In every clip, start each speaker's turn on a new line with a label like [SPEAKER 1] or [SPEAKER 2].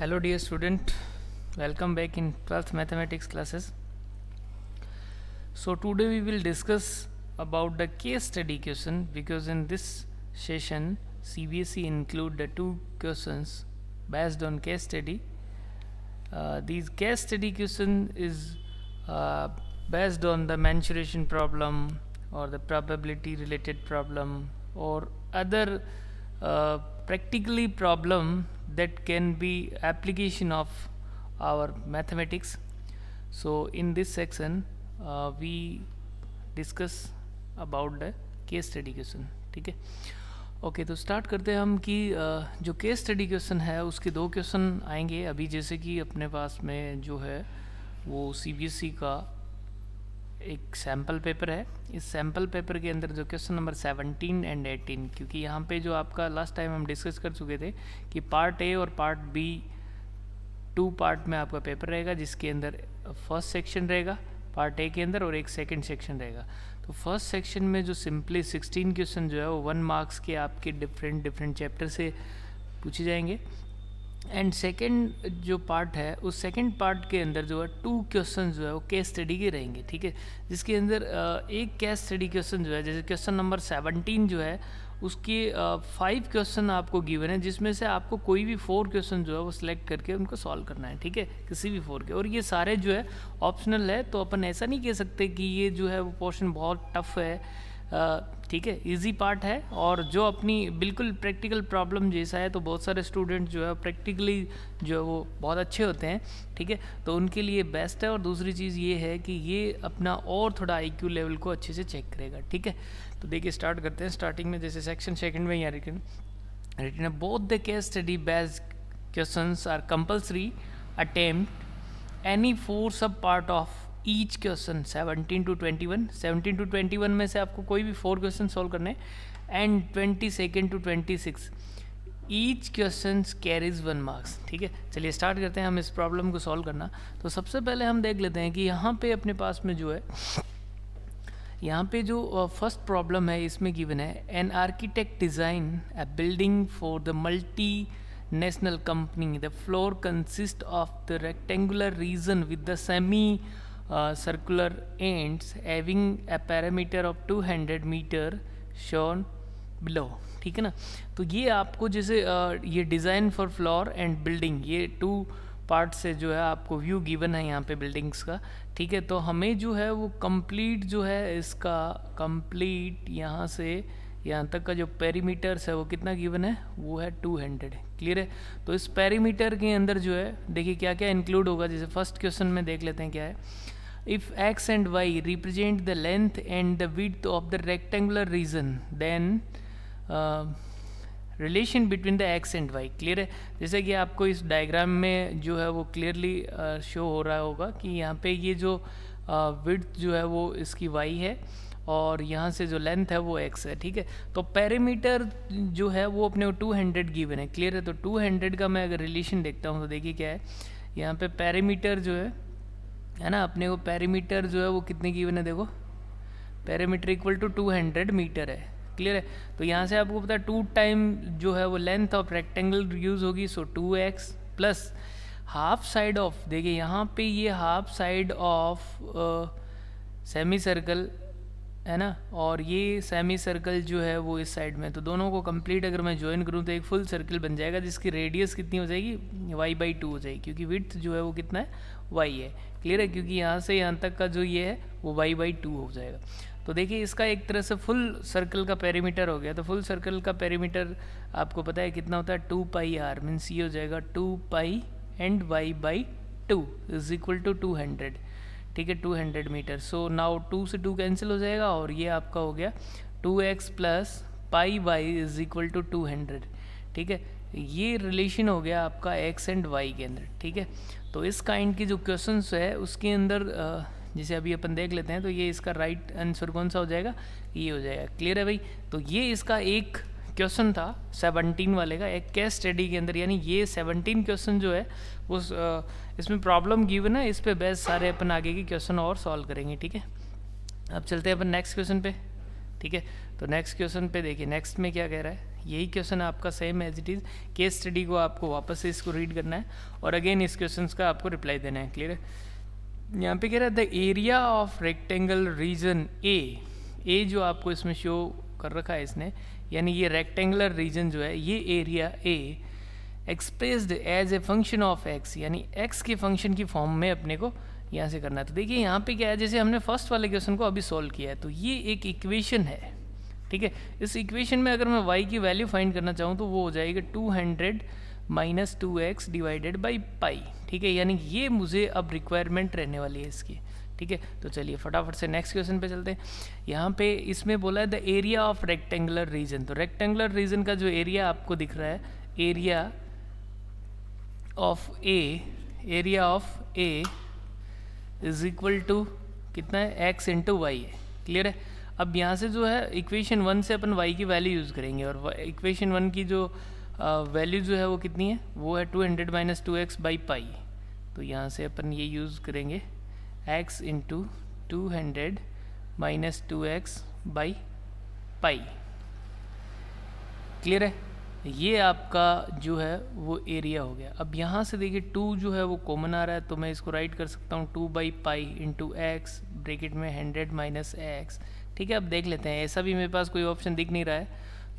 [SPEAKER 1] Hello dear student, welcome back in 12th mathematics classes. So today we will discuss about the case study question, because in this session CBSE include the two questions based on case study. These case study question is uh, based on the mensuration problem or the probability related problem or other practically problem that can be application of our mathematics. So in this section we discuss about the case study question. ठीक है, okay तो start करते हैं हम कि जो case study question है उसके दो क्वेश्चन आएंगे अभी। जैसे कि अपने पास में जो है वो सीबीएसई का एक सैम्पल पेपर है। इस सैम्पल पेपर के अंदर जो क्वेश्चन नंबर 17 एंड 18, क्योंकि यहाँ पे जो आपका लास्ट टाइम हम डिस्कस कर चुके थे कि पार्ट ए और पार्ट बी टू पार्ट में आपका पेपर रहेगा, जिसके अंदर फर्स्ट सेक्शन रहेगा पार्ट ए के अंदर और एक सेकंड सेक्शन रहेगा। तो फर्स्ट सेक्शन में जो सिंपली 16 क्वेश्चन जो है वो 1 मार्क्स के आपके डिफरेंट चैप्टर से पूछे जाएंगे। एंड सेकंड जो पार्ट है उस सेकंड पार्ट के अंदर जो है 2 क्वेश्चन जो है वो केस स्टडी के रहेंगे। ठीक है, जिसके अंदर एक केस स्टडी क्वेश्चन जो है, जैसे क्वेश्चन नंबर 17 जो है उसके 5 क्वेश्चन आपको गिवन है, जिसमें से आपको कोई भी 4 क्वेश्चन जो है वो सिलेक्ट करके उनको सॉल्व करना है। ठीक है, किसी भी 4 के, और ये सारे जो है ऑप्शनल है, तो अपन ऐसा नहीं कह सकते कि ये जो है वो पोर्शन बहुत टफ है। ठीक है, इजी पार्ट है, और जो अपनी बिल्कुल प्रैक्टिकल प्रॉब्लम जैसा है, तो बहुत सारे स्टूडेंट जो है प्रैक्टिकली जो है वो बहुत अच्छे होते हैं। ठीक है, तो उनके लिए बेस्ट है। और दूसरी चीज़ ये है कि ये अपना और थोड़ा आईक्यू लेवल को अच्छे से चेक करेगा। ठीक है, तो देखिए स्टार्ट करते हैं। स्टार्टिंग में जैसे सेक्शन सेकंड में यहाँ रिटन है, both the case study based questions are compulsory attempt any 4 sub part of each question 17 to 21 में से आपको कोई भी 4 क्वेश्चन सॉल्व करने, and 22 to 26 each question carries 1 marks. ठीक है, चलिए स्टार्ट करते हैं हम इस प्रॉब्लम को सॉल्व करना। तो सबसे पहले हम देख लेते हैं कि यहाँ पे अपने पास में जो है, यहाँ पे जो फर्स्ट प्रॉब्लम है इसमें गिवन है an architect design a building for the multi national company. The floor consists of the rectangular region with the semi circular ends having a perimeter of 200 meter shown below. ठीक है ना, तो ये आपको जैसे ये design for floor and building, ये 2 part से जो है आपको व्यू गिवन है यहाँ पे बिल्डिंग्स का। ठीक है, तो हमें जो है वो कंप्लीट जो है इसका कंप्लीट यहाँ से यहाँ तक का जो पेरीमीटर्स है वो कितना गिवन है, वो है 200। क्लियर है, तो इस पेरीमीटर के अंदर जो है देखिए क्या क्या इंक्लूड होगा। जैसे फर्स्ट क्वेश्चन में देख लेते हैं क्या है। If x and y represent the length and the width of the rectangular region, then relation between the x and y. Clear है, जैसे कि आपको इस डायग्राम में जो है वो क्लियरली शो हो रहा होगा कि यहाँ पे ये जो विड्थ जो है वो इसकी वाई है और यहाँ से जो लेंथ है वो x है। ठीक है, तो पेरीमीटर जो है वो अपने को 200 गिवन है। क्लियर है, तो 200 का मैं अगर रिलेशन देखता हूँ तो देखिए क्या है, यहाँ पे पेरीमीटर जो है ना, अपने को पेरीमीटर जो है वो कितने गिवन है, देखो पेरीमीटर इक्वल टू 200 मीटर है। क्लियर है, तो यहाँ से आपको पता है 2 टाइम जो है वो लेंथ ऑफ रेक्टेंगल यूज़ होगी, सो 2x plus half side of, देखिए यहाँ पे ये half side of semi circle है ना, और ये सेमी सर्कल जो है वो इस साइड में, तो दोनों को कंप्लीट अगर मैं ज्वाइन करूँ तो एक फुल सर्कल बन जाएगा, जिसकी रेडियस कितनी हो जाएगी, y/2 हो जाएगी, क्योंकि विड्थ जो है वो कितना है, y है। क्लियर है, क्योंकि यहाँ से यहाँ तक का जो ये है वो y/2 हो जाएगा। तो देखिए इसका एक तरह से फुल सर्कल का पेरीमीटर हो गया। तो फुल सर्कल का पेरीमीटर आपको पता है कितना होता है, 2πr, मीन्स ये हो जाएगा 2π and y/2 is equal to 200। ठीक है, 200 मीटर। सो नाउ 2 से 2 कैंसिल हो जाएगा, और ये आपका हो गया 2x plus pi y is equal to 200। ठीक है, ये रिलेशन हो गया आपका x एंड y के अंदर। ठीक है, तो इस काइंड की जो क्वेश्चंस है उसके अंदर जैसे अभी अपन देख लेते हैं, तो ये इसका राइट आंसर कौन सा हो जाएगा, ये हो जाएगा। क्लियर है भाई, तो ये इसका एक क्वेश्चन था 17 वाले का एक केस स्टडी के अंदर, यानी ये 17 क्वेश्चन जो है उस इसमें प्रॉब्लम गिवन है, इस पे बेस सारे अपन आगे के क्वेश्चन और सॉल्व करेंगे। ठीक है, अब चलते हैं अपन नेक्स्ट क्वेश्चन पे। ठीक है, तो नेक्स्ट क्वेश्चन पे देखिए नेक्स्ट में क्या कह रहा है, यही क्वेश्चन आपका same as it is. Case study को आपको वापस से इसको रीड करना है और अगेन इस क्वेश्चन का आपको रिप्लाई देना है। क्लियर है? यहाँ पे कह रहा है the area of rectangle region A जो आपको इसमें शो कर रखा है इसने, यानी ये रेक्टेंगुलर रीजन जो है ये area a expressed as a function of x, यानी एक्स के फंक्शन की फॉर्म में अपने को यहाँ से करना है। तो देखिए यहाँ पे क्या है, जैसे हमने फर्स्ट वाले क्वेश्चन को अभी सॉल्व किया है, तो ये एक इक्वेशन है, ठीक है। इस इक्वेशन में अगर मैं y की वैल्यू फाइंड करना चाहूँ तो वो हो जाएगा 200 माइनस 2x डिवाइडेड बाई पाई, ठीक है। यानी ये मुझे अब रिक्वायरमेंट रहने वाली है इसकी, ठीक है। तो चलिए फटाफट से नेक्स्ट क्वेश्चन पे चलते हैं। यहाँ पे इसमें बोला है the area of rectangular region. तो रेक्टेंगुलर रीजन का जो एरिया आपको दिख रहा है, area of a is equal to कितना है, x इंटू वाई है। क्लियर है? अब यहाँ से जो है इक्वेशन 1 से अपन y की वैल्यू यूज़ करेंगे और इक्वेशन 1 की जो वैल्यू जो है वो कितनी है, वो है 200 माइनस 2x बाई पाई। तो यहाँ से अपन ये यूज़ करेंगे x into 200 minus 2x by pi. Clear है? ये आपका जो है वो एरिया हो गया। अब यहाँ से देखिए 2 जो है वो कॉमन आ रहा है, तो मैं इसको राइट कर सकता हूँ 2 by pi into x bracket में 100 माइनस एक्स, ठीक है। अब देख लेते हैं, ऐसा भी मेरे पास कोई ऑप्शन दिख नहीं रहा है,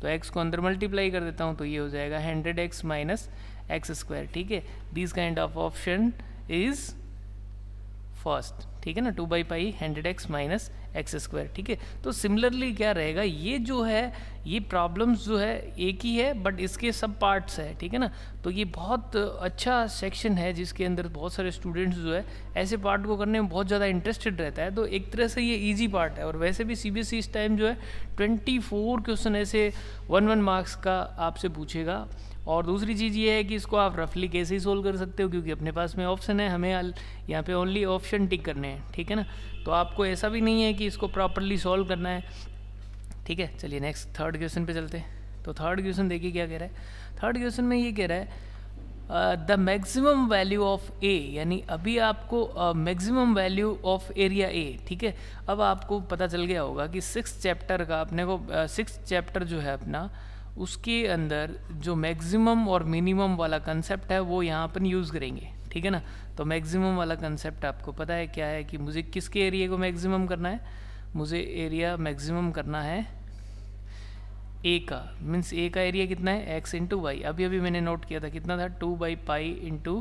[SPEAKER 1] तो x को अंदर मल्टीप्लाई कर देता हूँ, तो ये हो जाएगा 100x माइनस एक्स स्क्वायर, ठीक है। This kind of option is first, ठीक है ना, 2 by pi 100x minus x square, ठीक है। तो सिमिलरली क्या रहेगा, ये जो है ये प्रॉब्लम्स जो है एक ही है बट इसके सब पार्ट्स है, ठीक है ना। तो ये बहुत अच्छा सेक्शन है जिसके अंदर बहुत सारे स्टूडेंट्स जो है ऐसे पार्ट को करने में बहुत ज़्यादा इंटरेस्टेड रहता है। तो एक तरह से ये इजी पार्ट है। और वैसे भी CBSE इस टाइम जो है 24 क्वेश्चन ऐसे 1 मार्क्स का आपसे पूछेगा। और दूसरी चीज़ ये है कि इसको आप रफली कैसे ही सोल्व कर सकते हो, क्योंकि अपने पास में ऑप्शन है, हमें यहाँ पे ओनली ऑप्शन टिक करने हैं, ठीक है ना। तो आपको ऐसा भी नहीं है कि इसको प्रॉपरली सॉल्व करना है, ठीक है। चलिए नेक्स्ट थर्ड क्वेश्चन पे चलते हैं। तो थर्ड क्वेश्चन देखिए क्या कह रहा है। थर्ड क्वेश्चन में ये कह रहा है द मैक्सिमम वैल्यू ऑफ ए, यानी अभी आपको maximum value of area A, ठीक है। अब आपको पता चल गया होगा कि 6th चैप्टर का अपने को 6th चैप्टर जो है अपना, उसके अंदर जो मैक्सिमम और मिनिमम वाला कंसेप्ट है वो यहाँ अपन यूज़ करेंगे, ठीक है ना। तो मैक्सिमम वाला कंसेप्ट आपको पता है क्या है, कि मुझे किसके एरिया को मैक्सिमम करना है, मुझे एरिया मैक्सिमम करना है ए का, मीन्स ए का एरिया कितना है, x इंटू वाई। अभी अभी मैंने नोट किया था कितना था, 2 by pi into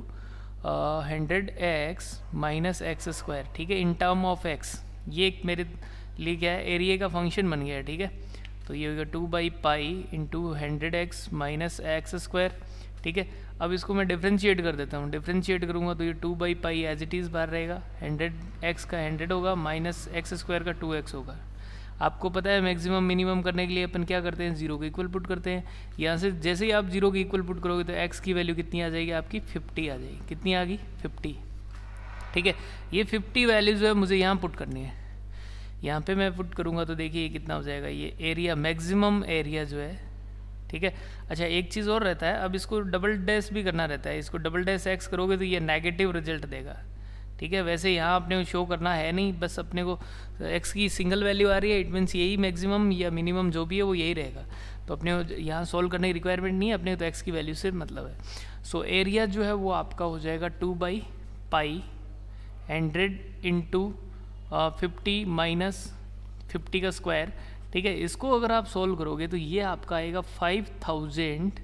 [SPEAKER 1] 100x minus x square, ठीक है, इन टर्म ऑफ x। ये एक मेरे लिए क्या है, एरिया का फंक्शन बन गया है, ठीक है। तो ये होगा 2 by pi into 100x minus x square, ठीक है। अब इसको मैं डिफ्रेंशिएट कर देता हूँ, डिफ्रेंशिएट करूँगा तो ये 2 by pi as it is बाहर रहेगा, 100x का 100 होगा माइनस एक्स स्क्वायर का 2x होगा। आपको पता है मैक्सिमम मिनिमम करने के लिए अपन क्या करते हैं, 0 को इक्वल पुट करते हैं। यहाँ से जैसे ही आप 0 को इक्वल पुट करोगे तो x की वैल्यू कितनी आ जाएगी आपकी, 50 आ जाएगी। कितनी आ गई, 50, ठीक है। ये 50 वैल्यू जो है मुझे यहाँ पुट करनी है, यहाँ पे मैं पुट करूँगा तो देखिए ये कितना हो जाएगा, ये एरिया मैक्सिमम एरिया जो है, ठीक है। अच्छा एक चीज़ और रहता है, अब इसको डबल डैश भी करना रहता है, इसको डबल डैश x करोगे तो ये नेगेटिव रिजल्ट देगा, ठीक है। वैसे यहाँ अपने को शो करना है नहीं, बस अपने को x की सिंगल वैल्यू आ रही है, इट मीन्स यही मैक्सिमम या मिनिमम जो भी है वो यही रहेगा। तो अपने यहाँ सॉल्व करने की रिक्वायरमेंट नहीं है, अपने तो x की वैल्यू से मतलब है। सो एरिया जो है वो आपका हो जाएगा 2 बाई पाई 100 इंटू 50 माइनस 50 का स्क्वायर, ठीक है। इसको अगर आप सोल्व करोगे तो ये आपका आएगा 5000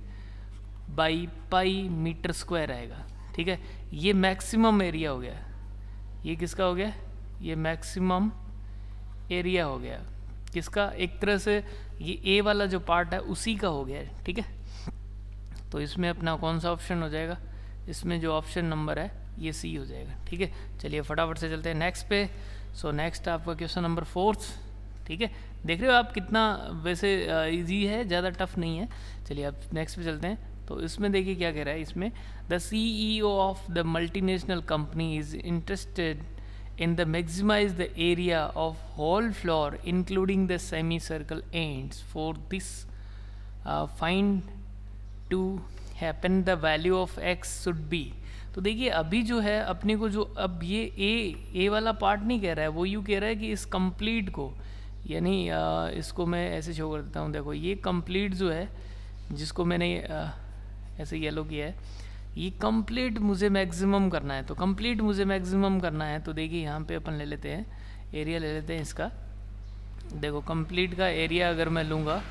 [SPEAKER 1] बाई पाई मीटर स्क्वायर आएगा, ठीक है। ये मैक्सिमम एरिया हो गया, ये किसका हो गया, ये मैक्सिमम एरिया हो गया किसका, एक तरह से ये ए वाला जो पार्ट है उसी का हो गया है, ठीक है। तो इसमें अपना कौन सा ऑप्शन हो जाएगा, इसमें जो ऑप्शन नंबर है ये सी हो जाएगा, ठीक है। चलिए फटाफट से चलते हैं नेक्स्ट पे। सो नेक्स्ट आपका क्वेश्चन नंबर 4th, ठीक है। देख रहे हो आप कितना वैसे इजी है, ज़्यादा टफ नहीं है। चलिए आप नेक्स्ट पे चलते हैं। तो इसमें देखिए क्या कह रहा है, इसमें the CEO of the multinational company is interested in the maximise the area of whole floor including the semi circle ends for this find to happen the value of x should be. तो देखिए अभी जो है अपने को जो अब ये ए वाला पार्ट नहीं कह रहा है, वो यूँ कह रहा है कि इस कंप्लीट को, यानी इसको मैं ऐसे शो कर देता हूँ, देखो ये कंप्लीट जो है जिसको मैंने ऐसे येलो किया है, ये कंप्लीट मुझे मैक्सिमम करना है। तो कंप्लीट मुझे मैक्सिमम करना है तो देखिए यहाँ पे अपन ले लेते हैं एरिया, ले लेते हैं इसका। देखो कंप्लीट का एरिया अगर मैं लूँगा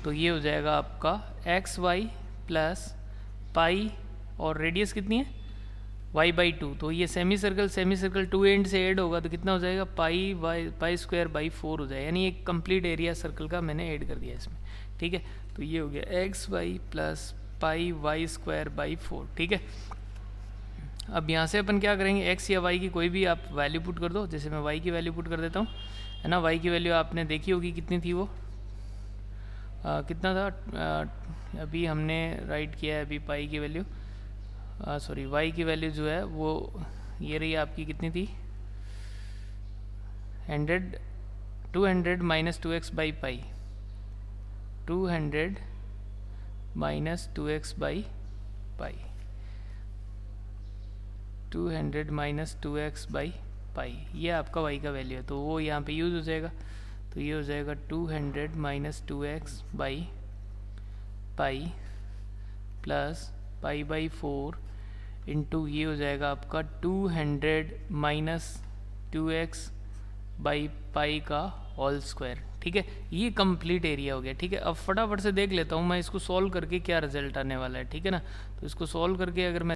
[SPEAKER 1] तो ये हो जाएगा आपका एक्स वाई प्लस पाई, और रेडियस कितनी है y/2। तो ये सेमी सर्कल 2 एंड से ऐड होगा तो कितना हो जाएगा पाई स्क्वायर बाई 4 हो जाएगा, यानी एक कंप्लीट एरिया सर्कल का मैंने ऐड कर दिया इसमें। ठीक है, तो ये हो गया x y plus pi y square by 4। ठीक है, अब यहाँ से अपन क्या करेंगे, एक्स या वाई की कोई भी आप वैल्यू पुट कर दो। जैसे मैं वाई की वैल्यू पुट कर देता हूँ, है ना। वाई की वैल्यू आपने देखी होगी कितनी थी, वो कितना था, अभी हमने राइट किया है अभी पाई की वैल्यू, सॉरी वाई की वैल्यू जो है वो ये रही आपकी, कितनी थी 200 minus 2x by pi, 200 minus 2x by pi, 200 minus 2x by पाई, ये आपका y का वैल्यू है। तो वो यहाँ पे यूज़ हो जाएगा, तो ये हो जाएगा 200 minus 2x by pi plus pi by 4 into ये हो जाएगा आपका 200 माइनस 2x बाई पाई का होल स्क्वायर। ठीक है, ये कंप्लीट एरिया हो गया। ठीक है, अब फटाफट से देख लेता हूँ मैं इसको सॉल्व करके क्या रिजल्ट आने वाला है। ठीक है ना, तो इसको सॉल्व करके अगर मैं,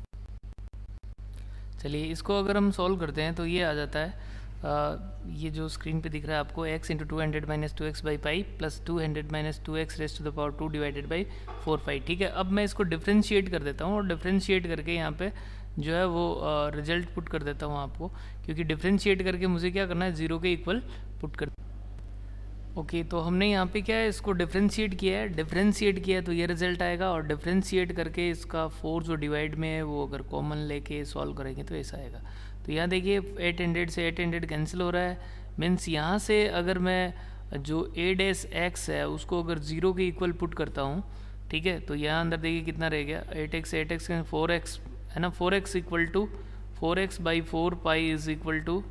[SPEAKER 1] चलिए इसको अगर हम सॉल्व करते हैं तो ये आ जाता है, ये जो स्क्रीन पे दिख रहा है आपको, x into 200 minus 2x by pi plus 200 minus 2x rest to the power 2 divided by 4 pi. ठीक है, अब मैं इसको डिफ्रेंशिएट कर देता हूँ, और डिफ्रेंशिएट करके यहाँ पे जो है वो रिजल्ट पुट कर देता हूँ आपको, क्योंकि डिफ्रेंशिएट करके मुझे क्या करना है, 0 के इक्वल पुट कर। ओके, तो हमने यहाँ पे क्या है, इसको डिफ्रेंशिएट किया है, डिफ्रेंशिएट किया तो ये रिजल्ट आएगा, और डिफ्रेंशिएट करके इसका 4 जो डिवाइड में है वो अगर कॉमन लेके सॉल्व करेंगे तो ऐसा आएगा। तो यहाँ देखिए 800 से 800 कैंसिल हो रहा है, मीन्स यहाँ से अगर मैं जो a डैश x है उसको अगर 0 के इक्वल पुट करता हूँ, ठीक है, तो यहाँ अंदर देखिए कितना रह गया, 8x 4x है ना, 4x equal to 4x by 4 pi is equal to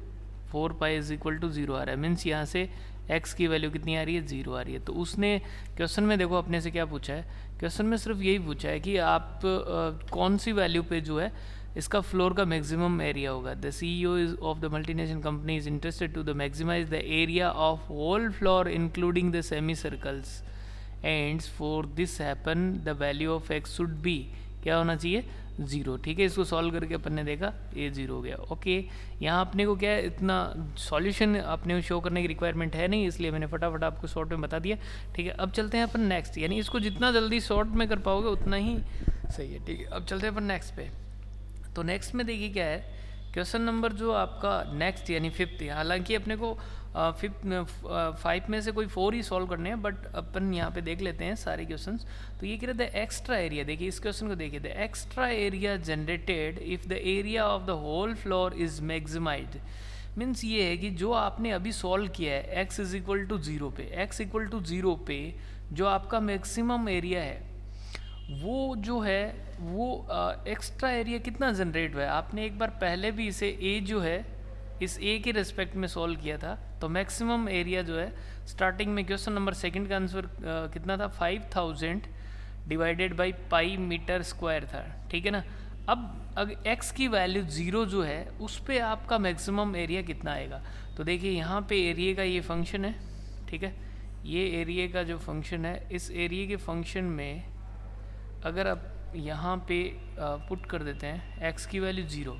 [SPEAKER 1] 4 pi is equal to 0 आ रहा है। मीन्स यहाँ से x की वैल्यू कितनी आ रही है, 0 आ रही है। तो उसने क्वेश्चन में देखो अपने से क्या पूछा है, क्वेश्चन में सिर्फ यही पूछा है कि आप कौन सी वैल्यू पे जो है इसका फ्लोर का मैक्सिमम एरिया होगा। The CEO is of the multinational company is interested to the maximise the area of whole floor including the semi circles and for this happen the value of x should be, क्या होना चाहिए, 0। ठीक है, इसको solve करके अपन ने देखा ये 0 हो गया। ओके, यहाँ अपने को क्या है, इतना सॉल्यूशन अपने को शो करने की रिक्वायरमेंट है नहीं, इसलिए मैंने फटाफट आपको शॉर्ट में बता दिया। ठीक है, अब चलते हैं अपन नेक्स्ट, यानी इसको जितना जल्दी शॉर्ट में कर पाओगे उतना ही सही है। ठीक है, अब चलते हैं अपन नेक्स्ट पे। तो नेक्स्ट में देखिए क्या है, क्वेश्चन नंबर जो आपका नेक्स्ट यानी 5th, हालांकि अपने को 5 में से कोई 4 ही सॉल्व करने हैं, बट अपन यहाँ पे देख लेते हैं सारे क्वेश्चंस। तो ये कह रहे थे एक्स्ट्रा एरिया, देखिए इस क्वेश्चन को देखिए, the extra area generated if the area of the whole floor is maximised. Means ये है कि जो आपने अभी सॉल्व किया है x इज इक्वल टू 0 पे, x इक्वल टू 0 पे जो आपका मैक्सिमम एरिया है वो जो है वो एक्स्ट्रा एरिया कितना जनरेट हुआ है। आपने एक बार पहले भी इसे a जो है इस a के रिस्पेक्ट में सॉल्व किया था, तो मैक्सिमम एरिया जो है स्टार्टिंग में क्वेश्चन नंबर 2 का आंसर कितना था, 5000 divided by pi metre square था। ठीक है ना, अब अगर x की वैल्यू 0 जो है उस पर आपका मैक्सिमम एरिया कितना आएगा। तो देखिए यहाँ पे एरिया का ये फंक्शन है, ठीक है, ये एरिया का जो फंक्शन है, इस एरिया के फंक्शन में अगर आप यहाँ पे पुट कर देते हैं x की वैल्यू 0,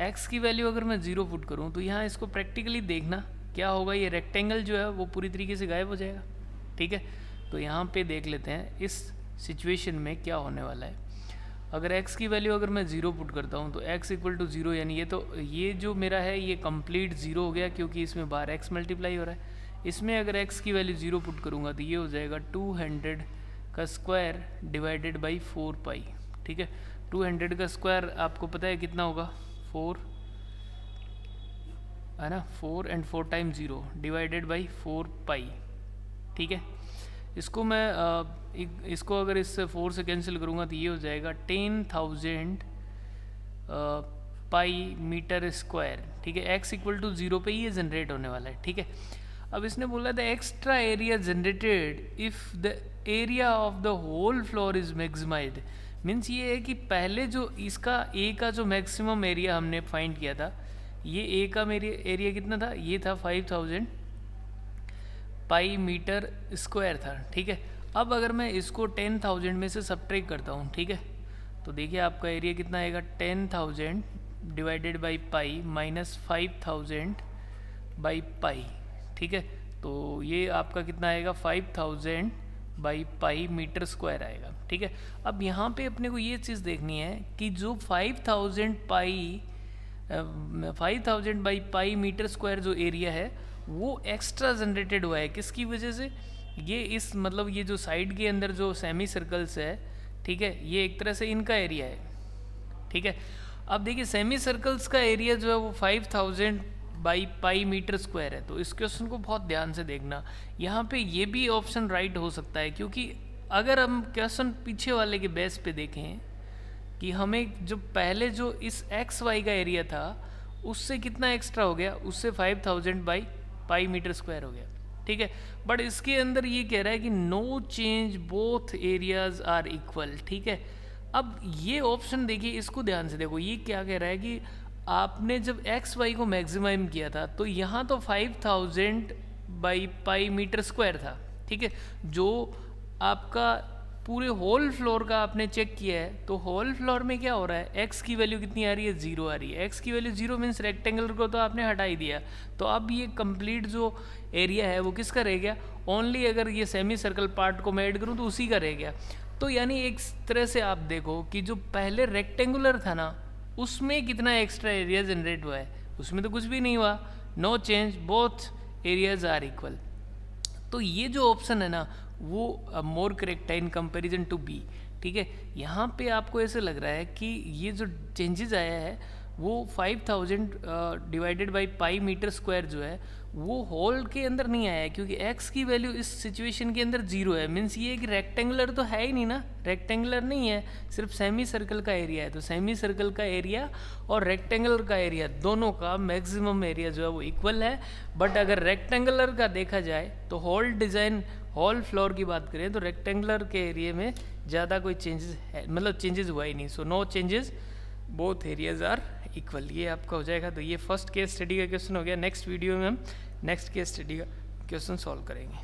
[SPEAKER 1] x की वैल्यू अगर मैं 0 पुट करूँ तो यहाँ इसको प्रैक्टिकली देखना क्या होगा, ये रेक्टेंगल जो है वो पूरी तरीके से गायब हो जाएगा। ठीक है, तो यहाँ पे देख लेते हैं इस सिचुएशन में क्या होने वाला है। अगर x की वैल्यू अगर मैं 0 पुट करता हूँ तो x इक्वल टू 0, यानी ये जो मेरा है ये कंप्लीट 0 हो गया, क्योंकि इसमें बार x मल्टीप्लाई हो रहा है। इसमें अगर x की वैल्यू 0 पुट करूँगा तो ये हो जाएगा 200 का स्क्वायर डिवाइडेड बाई 4 पाई। ठीक है, 200 का स्क्वायर आपको पता है कितना होगा, 4 है ना, 4 and 4 time 0 divided by 4 pi. ठीक है, इसको मैं इसको अगर इस 4 से कैंसिल करूँगा तो ये हो जाएगा 10,000 पाई मीटर स्क्वायर। ठीक है, x इक्वल टू 0 पे ये जनरेट होने वाला है। ठीक है, अब इसने बोला the extra area generated if the area of the whole floor is maximised, means ये है कि पहले जो इसका ए का जो मैक्सिमम एरिया हमने फाइंड किया था, ये ए का मेरे एरिया कितना था, ये था 5000 पाई मीटर स्क्वायर था, ठीक है। अब अगर मैं इसको 10,000 में से सब्ट्रैक्ट करता हूँ, ठीक है, तो देखिए आपका एरिया कितना आएगा, 10,000 divided by pi minus 5,000 by pi, ठीक है। तो ये आपका कितना आएगा, 5,000 बाई पाई मीटर स्क्वायर आएगा, ठीक है। अब यहाँ पे अपने को ये चीज़ देखनी है कि जो 5,000 बाई पाई मीटर स्क्वायर जो एरिया है वो एक्स्ट्रा जनरेटेड हुआ है, किसकी वजह से, ये इस मतलब ये जो साइड के अंदर जो सेमी सर्कल्स है, ठीक है, ये एक तरह से इनका एरिया है, ठीक है। अब देखिए सेमी सर्कल्स का एरिया जो है वो 5,000 बाई पाई मीटर स्क्वायर है। तो इस क्वेश्चन को बहुत ध्यान से देखना, यहाँ पे ये भी ऑप्शन राइट हो सकता है, क्योंकि अगर हम क्वेश्चन पीछे वाले के बेस पे देखें कि हमें जो पहले जो इस एक्स वाई का एरिया था उससे कितना एक्स्ट्रा हो गया, उससे 5,000 बाई पाई मीटर स्क्वायर हो गया, ठीक है। बट इसके अंदर ये कह रहा है कि no change both areas are equal, ठीक है। अब ये ऑप्शन देखिए, इसको ध्यान से देखो, ये क्या कह रहा है कि आपने जब एक्स वाई को मैक्सिमम किया था तो यहाँ तो 5,000 बाई पाई मीटर स्क्वायर था, ठीक है। जो आपका पूरे होल फ्लोर का आपने चेक किया है तो होल फ्लोर में क्या हो रहा है, एक्स की वैल्यू कितनी आ रही है, 0 आ रही है। एक्स की वैल्यू 0 मीन्स रेक्टेंगल को तो आपने हटा ही दिया, तो अब ये कंप्लीट जो एरिया है वो किसका रह गया, ओनली अगर ये सेमी सर्कल पार्ट को मैं ऐड करूँ तो उसी का रह गया। तो यानी एक तरह से आप देखो कि जो पहले रेक्टेंगुलर था ना उसमें कितना एक्स्ट्रा एरिया जनरेट हुआ है, उसमें तो कुछ भी नहीं हुआ, no change both areas are equal. तो ये जो ऑप्शन है ना वो मोर करेक्ट है इन कंपैरिजन टू बी, ठीक है। यहाँ पे आपको ऐसे लग रहा है कि ये जो चेंजेस आया है वो 5,000 divided by pi metre square जो है वो होल के अंदर नहीं आया है, क्योंकि x की वैल्यू इस सिचुएशन के अंदर 0 है। मीन्स ये कि रेक्टेंगुलर तो है ही नहीं ना, रेक्टेंगुलर नहीं है, सिर्फ सेमी सर्कल का एरिया है। तो सेमी सर्कल का एरिया और रेक्टेंगुलर का एरिया दोनों का मैक्सिमम एरिया जो है वो इक्वल है। बट अगर रेक्टेंगुलर का देखा जाए तो होल डिज़ाइन होल फ्लोर की बात करें तो रेक्टेंगुलर के एरिया में ज़्यादा कोई चेंजेस है, मतलब चेंजेस हुआ ही नहीं। So no changes both areas are equal, ये आपका हो जाएगा। तो ये फर्स्ट केस स्टडी का क्वेश्चन हो गया। नेक्स्ट वीडियो में हम नेक्स्ट केस स्टडी का क्वेश्चन सॉल्व करेंगे।